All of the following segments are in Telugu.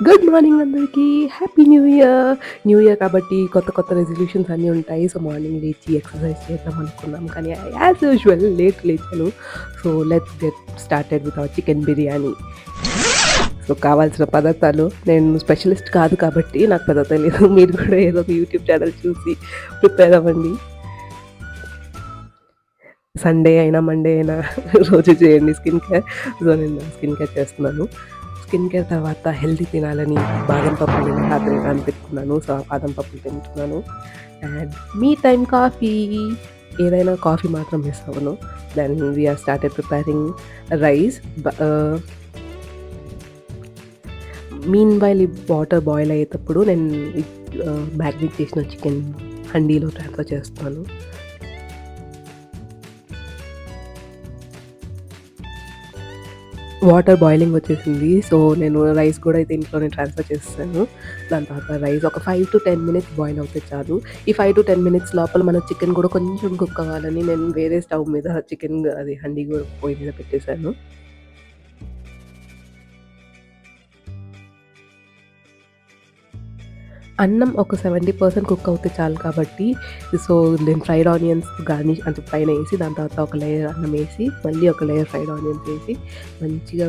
గుడ్ మార్నింగ్ అందరికీ. Happy new year. New year కాబట్టి కొత్త కొత్త రెజల్యూషన్స్ అన్నీ ఉంటాయి. సో మార్నింగ్ లేచి ఎక్సర్సైజ్ చేద్దాం అనుకున్నాం, కానీ యాజ్ యూజువల్ లేచాను. So let's get started with our chicken biryani. So కావాల్సిన పదార్థాలు, నేను స్పెషలిస్ట్ కాదు కాబట్టి నాకు పెద్ద తెలియదు. మీరు కూడా ఏదో ఒక యూట్యూబ్ ఛానల్ చూసి ప్రిపేర్ అవ్వండి. సండే అయినా మండే అయినా రోజు చేయండి స్కిన్ కేర్. సో నేను స్కిన్ కేర్ చేస్తున్నాను. స్కిన్ కేర్ తర్వాత హెల్తీ తినాలని బాదం పప్పులు నేను రాత్రి నానబెట్టుకున్నాను. సో ఆ బాదం పప్పులు తింటున్నాను. అండ్ మీ టైం కాఫీ, ఏదైనా కాఫీ మాత్రం మిస్ అవ్వను. Then we are started preparing rice. Meanwhile ఈ వాటర్ బాయిల్ అయ్యేటప్పుడు నేను మ్యాగ్నేట్ చేసిన చికెన్ హండీలో ట్రాన్స్ఫర్ చేస్తాను. వాటర్ బాయిలింగ్ వచ్చేసింది. సో నేను రైస్ కూడా అయితే ఇంట్లోనే ట్రాన్స్ఫర్ చేస్తాను. దాని తర్వాత రైస్ ఒక 5 to 10 మినిట్స్ బాయిల్ అవుతే చాలు. ఈ 5 to 10 మినిట్స్ లోపల మన చికెన్ కూడా కొంచెం కుక్ అవ్వాలని నేను వేరే స్టవ్ మీద చికెన్ అది హండీ కూడా పొయ్యి మీద పెట్టేశాను. అన్నం ఒక 70% కుక్ అవుతే చాలు కాబట్టి, సో నేను ఫ్రైడ్ ఆనియన్స్ గార్నిష్ అంటే పైన వేసి, దాని తర్వాత ఒక లేయర్ అన్నం వేసి, మళ్ళీ ఒక లేయర్ ఫ్రైడ్ ఆనియన్స్ వేసి మంచిగా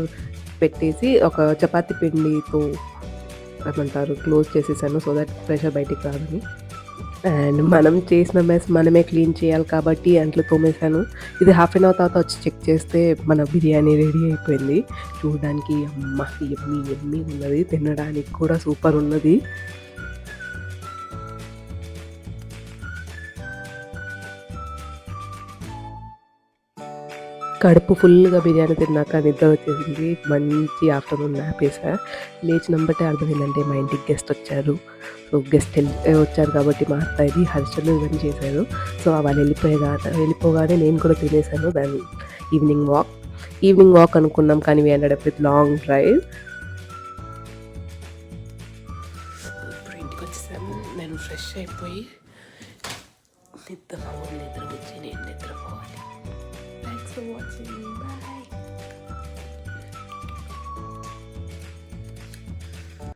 పెట్టేసి ఒక చపాతీ పిండితో ఏమంటారు క్లోజ్ చేసేసాను. సో దట్ ప్రెషర్ బయటికి రాదని. అండ్ మనం చేసిన మెస్ మనమే క్లీన్ చేయాలి కాబట్టి అంట్లు తోమేశాను. ఇది హాఫ్ అన్ అవర్ తర్వాత వచ్చి చెక్ చేస్తే మన బిర్యానీ రెడీ అయిపోయింది. చూడడానికి అమ్మ ఎమ్మీ ఎమ్మీ ఉన్నది, తినడానికి కూడా సూపర్ ఉన్నది. కడుపు ఫుల్గా బిర్యానీ తిన్నాక నిద్ర వచ్చేసింది. మంచి ఆఫ్టర్నూన్ న్యాప్ వేసా. లేచినంబటే అర్థమైందంటే మా ఇంటికి గెస్ట్ వచ్చారు. సో గెస్ట్ వచ్చారు కాబట్టి మా అత్తయ్యది హర్షలు ఇవన్నీ చేశారు. సో వాళ్ళు వెళ్ళిపోగానే నేను కూడా తినేసాను. దాని ఈవినింగ్ వాక్ అనుకున్నాం, కానీ we ended up with long drive. ఇప్పుడు ఇంటికి వచ్చేసాను. నేను ఫ్రెష్ అయిపోయి నిద్రపోవాలి. Thanks for watching. Bye.